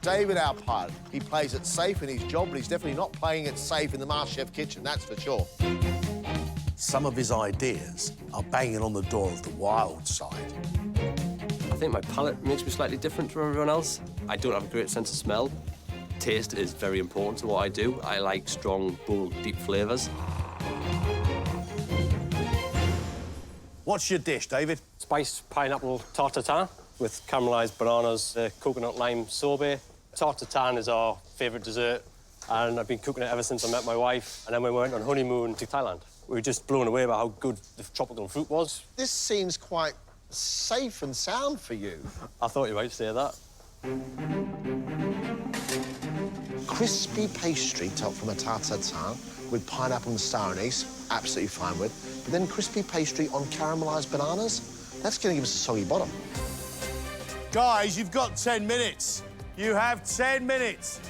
David, our pilot. He plays it safe in his job, but he's definitely not playing it safe in the MasterChef kitchen, that's for sure. Some of his ideas are banging on the door of the wild side. I think my palate makes me slightly different from everyone else. I don't have a great sense of smell. Taste is very important to what I do. I like strong, bold, deep flavours. What's your dish, David? Spiced pineapple Tarte Tatin with caramelised bananas, coconut lime sorbet. Tarte Tatin is our favourite dessert, and I've been cooking it ever since I met my wife. And then we went on honeymoon to Thailand. We were just blown away by how good the tropical fruit was. This seems quite safe and sound for you. I thought you might say that. Crispy pastry topped from a tarte tatin with pineapple and star anise, absolutely fine with. But then crispy pastry on caramelised bananas, that's going to give us a soggy bottom. Guys, you've got 10 minutes. You have 10 minutes.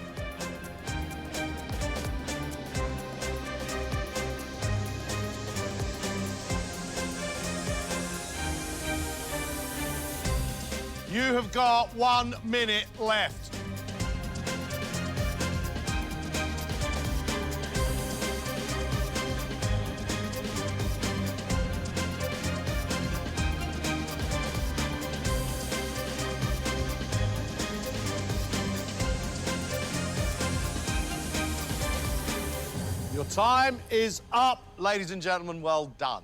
You have got 1 minute left. Your time is up, ladies and gentlemen. Well done.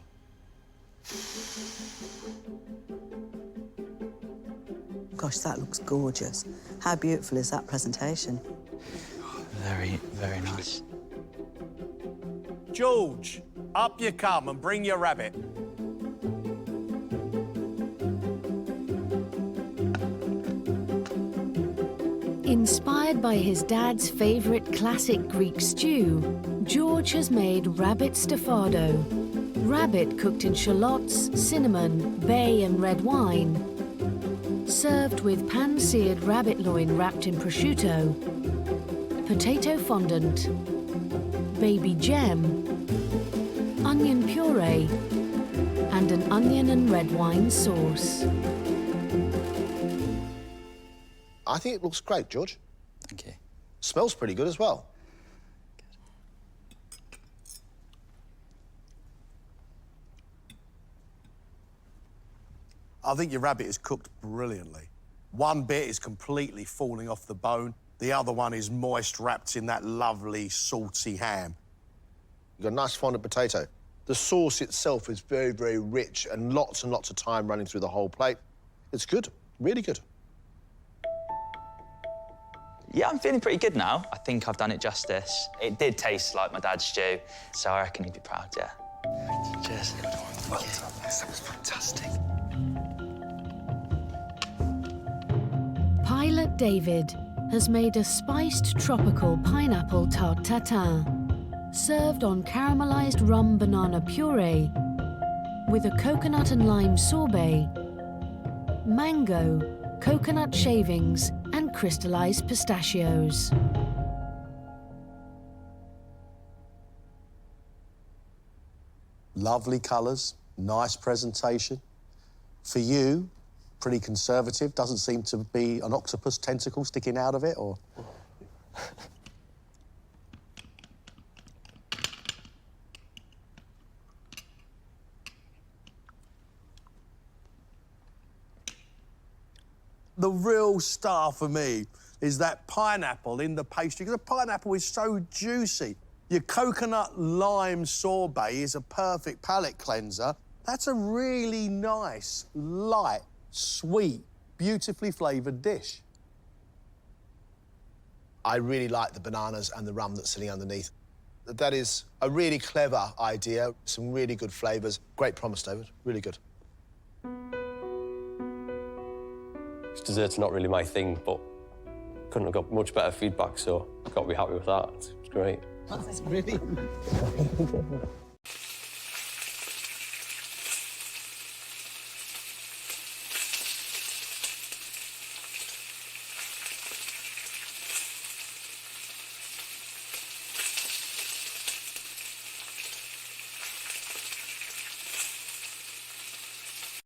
Gosh, that looks gorgeous. How beautiful is that presentation? Very, very nice. George, up you come and bring your rabbit. Inspired by his dad's favourite classic Greek stew, George has made rabbit stafado. Rabbit cooked in shallots, cinnamon, bay and red wine. Served with pan-seared rabbit loin wrapped in prosciutto, potato fondant, baby gem, onion puree, and an onion and red wine sauce. I think it looks great, George. Thank you. Smells pretty good as well. I think your rabbit is cooked brilliantly. One bit is completely falling off the bone. The other one is moist, wrapped in that lovely, salty ham. You've got a nice fondant potato. The sauce itself is very, very rich and lots of thyme running through the whole plate. It's good, really good. Yeah, I'm feeling pretty good now. I think I've done it justice. It did taste like my dad's stew, so I reckon he'd be proud, yeah. Cheers. Well done. Yes, that was fantastic. Pilot David has made a spiced tropical pineapple tarte tatin, served on caramelised rum banana puree with a coconut and lime sorbet, mango, coconut shavings and crystallised pistachios. Lovely colours, nice presentation. For you, pretty conservative, doesn't seem to be an octopus tentacle sticking out of it, or... The real star for me is that pineapple in the pastry, because the pineapple is so juicy. Your coconut lime sorbet is a perfect palate cleanser. That's a really nice, light, sweet, beautifully flavoured dish. I really like the bananas and the rum that's sitting underneath. That is a really clever idea, some really good flavours. Great promise, David, really good. Dessert's not really my thing, but couldn't have got much better feedback, so I've got to be happy with that. It's great. That's brilliant.